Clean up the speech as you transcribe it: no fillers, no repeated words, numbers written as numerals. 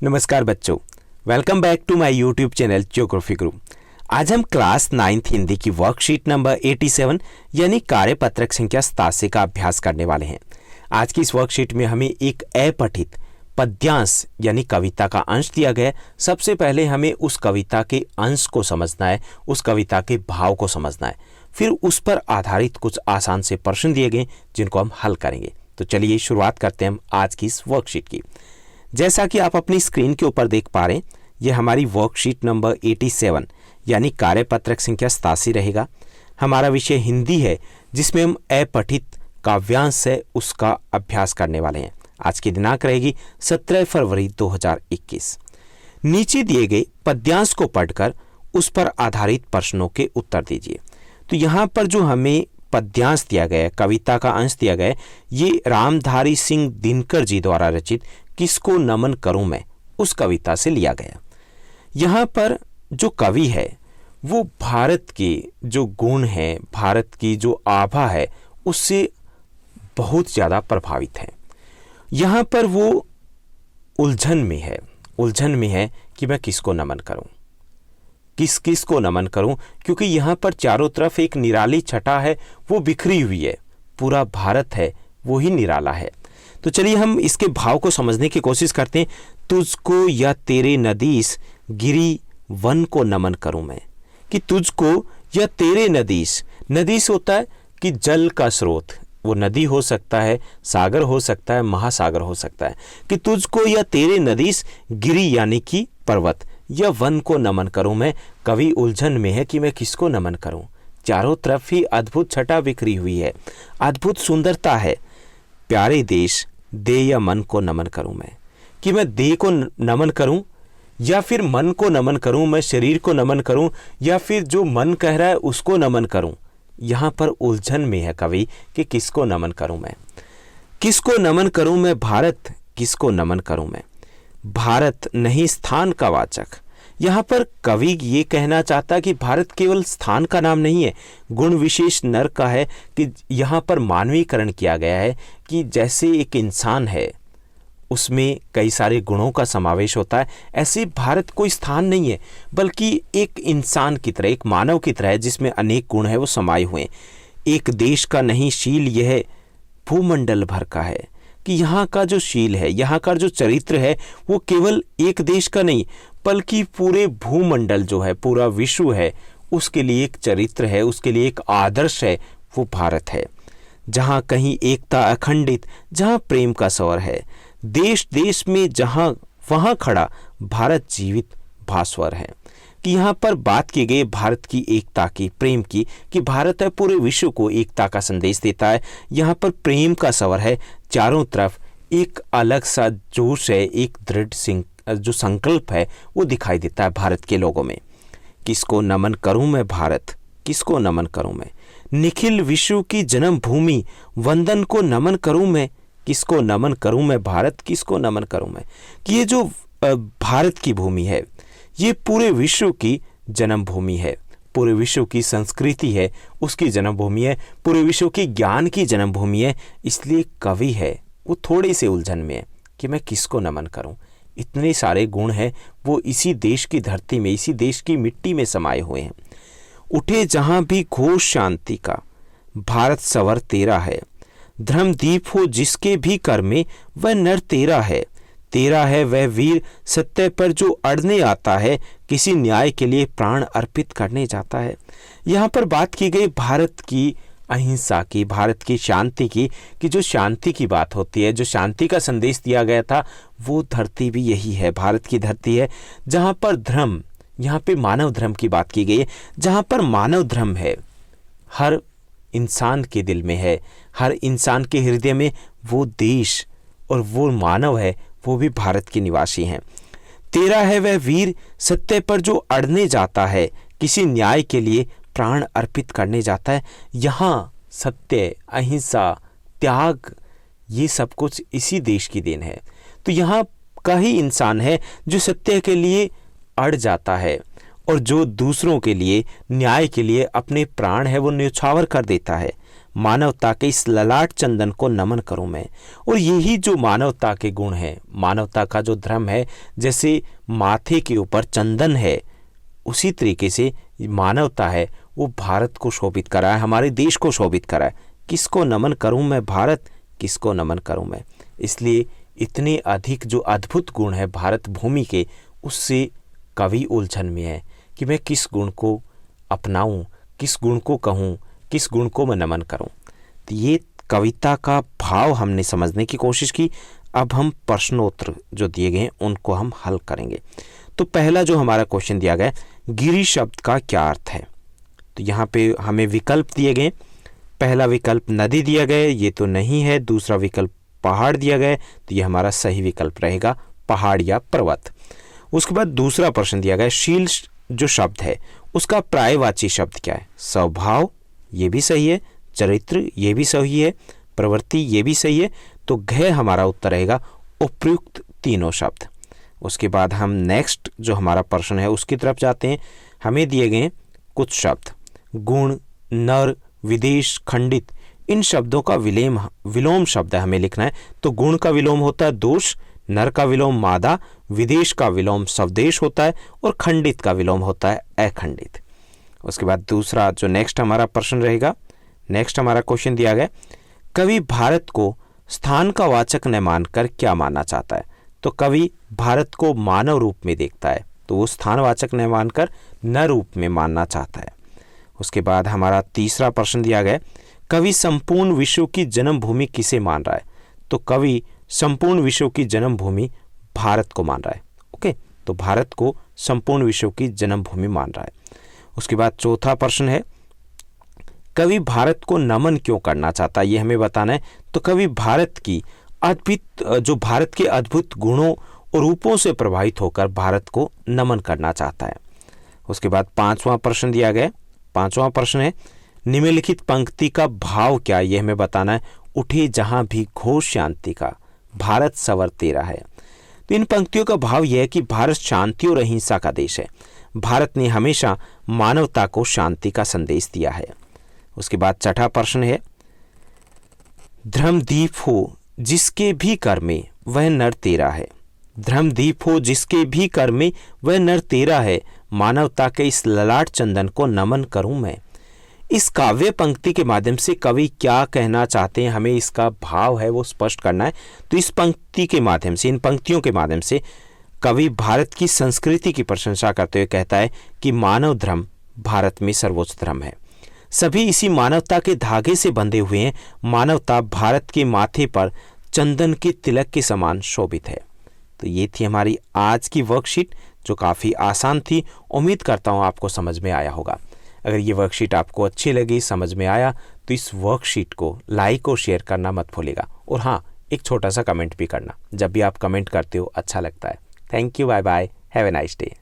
नमस्कार बच्चों, welcome back to my YouTube channel Geography Guru. आज हम क्लास 9th हिंदी की वर्कशीट नंबर 87 यानी कार्यपत्रक संख्या 87 का अभ्यास करने वाले हैं। आज की इस वर्कशीट में हमें एक अपठित पद्यांश यानी कविता का अंश दिया गया है। सबसे पहले हमें उस कविता के अंश को समझना है, उस कविता के भाव को समझना है, फिर उस पर आधारित कुछ आसान से प्रश्न दिए गए जिनको हम हल करेंगे। तो चलिए शुरुआत करते हैं हम आज की इस वर्कशीट की। जैसा कि आप अपनी स्क्रीन के ऊपर देख पा रहे हैं, यह हमारी वर्कशीट नंबर 87 यानी कार्यपत्रक संख्या 87 रहेगा। हमारा विषय हिंदी है जिसमें हम अपठित काव्यांश है उसका अभ्यास करने वाले हैं। आज की दिनांक रहेगी 17 फरवरी 2021। नीचे दिए गए पद्यांश को पढ़कर उस पर आधारित प्रश्नों के उत्तर दीजिए। तो यहाँ पर जो हमें पद्यांश दिया गया है, कविता का अंश दिया गया है, ये रामधारी सिंह दिनकर जी द्वारा रचित किसको नमन करूं मैं उस कविता से लिया गया। यहाँ पर जो कवि है वो भारत के जो गुण है, भारत की जो आभा है उससे बहुत ज़्यादा प्रभावित है। यहाँ पर वो उलझन में है कि मैं किसको नमन करूं, किस को नमन करूं, क्योंकि यहाँ पर चारों तरफ एक निराली छटा है, वो बिखरी हुई है। पूरा भारत है वो ही निराला है। तो चलिए हम इसके भाव को समझने की कोशिश करते हैं। तुझको या तेरे नदीस गिरी वन को नमन करूं मैं, कि तुझको या तेरे नदीस होता है कि जल का स्रोत, वो नदी हो सकता है, सागर हो सकता है, महासागर हो सकता है, कि तुझको या तेरे नदीस गिरी यानी कि पर्वत या वन को नमन करूं मैं। कवि उलझन में है कि मैं किसको नमन करूं। चारों तरफ ही अद्भुत छटा बिखरी हुई है, अद्भुत सुंदरता है। प्यारे देश दे या मन को नमन करूं मैं, कि मैं देह को नमन करूं या फिर मन को नमन करूं, मैं शरीर को नमन करूं या फिर जो मन कह रहा है उसको नमन करूं। यहां पर उलझन में है कवि कि किसको नमन करूं मैं, किसको नमन करूं मैं। भारत किसको नमन करूं मैं। भारत नहीं स्थान का वाचक। यहाँ पर कवि ये कहना चाहता है कि भारत केवल स्थान का नाम नहीं है, गुण विशेष नर का है, कि यहाँ पर मानवीकरण किया गया है कि जैसे एक इंसान है उसमें कई सारे गुणों का समावेश होता है, ऐसे भारत कोई स्थान नहीं है बल्कि एक इंसान की तरह, एक मानव की तरह है जिसमें अनेक गुण है वो समाये हुए हैं। एक देश का नहीं शील यह भूमंडल भर का है, कि यहाँ का जो शील है, यहाँ का जो चरित्र है वो केवल एक देश का नहीं बल्कि पूरे भूमंडल जो है, पूरा विश्व है, उसके लिए एक चरित्र है, उसके लिए एक आदर्श है, वो भारत है। जहाँ कहीं एकता अखंडित, जहाँ प्रेम का स्वर है, देश देश में जहाँ वहाँ खड़ा भारत जीवित भास्वर है। कि यहाँ पर बात की गई भारत की एकता की, प्रेम की, कि भारत है पूरे विश्व को एकता का संदेश देता है। यहाँ पर प्रेम का स्वर है, चारों तरफ एक अलग सा जोश है, एक दृढ़ जो संकल्प है वो दिखाई देता है भारत के लोगों में। किसको नमन करूं मैं भारत, किसको नमन करूं मैं। निखिल विश्व की जन्मभूमि वंदन को नमन करूं मैं, किसको नमन करूं मैं भारत, किसको नमन करूं मैं। कि ये जो भारत की भूमि है ये पूरे विश्व की जन्मभूमि है, पूरे विश्व की संस्कृति है उसकी जन्मभूमि है, पूरे विश्व की ज्ञान की जन्मभूमि है। इसलिए कवि है वो थोड़े से उलझन में है कि मैं किसको नमन करूं। इतने सारे गुण हैं वो इसी देश की धरती में, इसी देश की मिट्टी में समाये हुए हैं। उठे जहां भी घोष शांति का, भारत सवर तेरा है। धर्मदीप हो जिसके भी कर में, वह नर तेरा है। तेरा है वह वीर सत्य पर जो अड़ने आता है, किसी न्याय के लिए प्राण अर्पित करने जाता है। यहाँ पर बात की गई भारत की अहिंसा की, भारत की शांति की, कि जो शांति की बात होती है, जो शांति का संदेश दिया गया था, वो धरती भी यही है, भारत की धरती है जहाँ पर धर्म, यहाँ पे मानव धर्म की बात की गई है। जहाँ पर मानव धर्म है, हर इंसान के दिल में है, हर इंसान के हृदय में वो देश और वो मानव है, वो भी भारत के निवासी हैं। तेरा है वह वीर सत्य पर जो अड़ने जाता है, किसी न्याय के लिए प्राण अर्पित करने जाता है। यहाँ सत्य, अहिंसा, त्याग, ये सब कुछ इसी देश की देन है। तो यहाँ का ही इंसान है जो सत्य के लिए अड़ जाता है और जो दूसरों के लिए, न्याय के लिए अपने प्राण है वो न्यौछावर कर देता है। मानवता के इस ललाट चंदन को नमन करूं मैं। और यही जो मानवता के गुण हैं, मानवता का जो धर्म है, जैसे माथे के ऊपर चंदन है, उसी तरीके से मानवता है वो भारत को शोभित करा है, हमारे देश को शोभित करा है। किसको नमन करूं मैं भारत, किसको नमन करूं मैं। इसलिए इतने अधिक जो अद्भुत गुण है भारत भूमि के, उससे कवि उलझन में है कि मैं किस गुण को अपनाऊं, किस गुण को कहूं, किस गुण को मैं नमन करूं। तो ये कविता का भाव हमने समझने की कोशिश की। अब हम प्रश्नोत्तर जो दिए गए हैं उनको हम हल करेंगे। तो पहला जो हमारा क्वेश्चन दिया गया है, गिरि शब्द का क्या अर्थ है। तो यहाँ पे हमें विकल्प दिए गए। पहला विकल्प नदी दिया गया, ये तो नहीं है। दूसरा विकल्प पहाड़ दिया गया, तो ये हमारा सही विकल्प रहेगा, पहाड़ या पर्वत। उसके बाद दूसरा प्रश्न दिया गया, शील जो शब्द है उसका पर्यायवाची शब्द क्या है। स्वभाव, ये भी सही है। चरित्र, ये भी सही है। प्रवृत्ति, ये भी सही है। तो घ हमारा उत्तर रहेगा उपयुक्त तीनों शब्द। उसके बाद हम नेक्स्ट जो हमारा प्रश्न है उसकी तरफ जाते हैं। हमें दिए गए कुछ शब्द, गुण, नर, विदेश, खंडित, इन शब्दों का विलोम शब्द हमें लिखना है। तो गुण का विलोम होता है दोष, नर का विलोम मादा, विदेश का विलोम स्वदेश होता है, और खंडित का विलोम होता है अखंडित। उसके बाद दूसरा जो नेक्स्ट हमारा प्रश्न रहेगा, नेक्स्ट हमारा क्वेश्चन दिया गया, कवि भारत को स्थान का वाचक न मानकर क्या मानना चाहता है। तो कवि भारत को मानव रूप में देखता है, तो वो स्थानवाचक न मानकर न रूप में मानना चाहता है। उसके बाद हमारा तीसरा प्रश्न दिया गया, कवि संपूर्ण विश्व की जन्मभूमि किसे मान रहा है। तो कवि संपूर्ण विश्व की जन्मभूमि भारत को मान रहा है। ओके, तो भारत को संपूर्ण विश्व की जन्मभूमि मान रहा है। उसके बाद चौथा प्रश्न है, कवि भारत को नमन क्यों करना चाहता है, ये हमें बताना है। तो कवि भारत की भारत के अद्भुत गुणों और रूपों से प्रभावित होकर भारत को नमन करना चाहता है। उसके बाद पांचवा प्रश्न दिया गया, पांचवा प्रश्न है, निम्नलिखित पंक्ति का भाव क्या, ये हमें बताना है। उठे जहां भी घोष शांति का, भारत सवर तेरा है। तो इन पंक्तियों का भाव यह है कि भारत शांति और अहिंसा का देश है। भारत ने हमेशा मानवता को शांति का संदेश दिया है। उसके बाद छठा प्रश्न है, धर्मदीप हो जिसके भी कर में वह नर तेरा है। धर्मदीप हो जिसके भी कर में वह नर तेरा है, मानवता के इस ललाट चंदन को नमन करूं मैं। इस काव्य पंक्ति के माध्यम से कवि क्या कहना चाहते हैं, हमें इसका भाव है वो स्पष्ट करना है। तो इस पंक्ति के माध्यम से, इन पंक्तियों के माध्यम से कवि भारत की संस्कृति की प्रशंसा करते हुए कहता है कि मानव धर्म भारत में सर्वोच्च धर्म है। सभी इसी मानवता के धागे से बंधे हुए हैं। मानवता भारत के माथे पर चंदन के तिलक के समान शोभित है। तो ये थी हमारी आज की वर्कशीट जो काफ़ी आसान थी। उम्मीद करता हूँ आपको समझ में आया होगा। अगर ये वर्कशीट आपको अच्छी लगी, समझ में आया, तो इस वर्कशीट को लाइक और शेयर करना मत भूलिएगा। और हाँ, एक छोटा सा कमेंट भी करना। जब भी आप कमेंट करते हो अच्छा लगता है। Thank you, bye bye, have a nice day.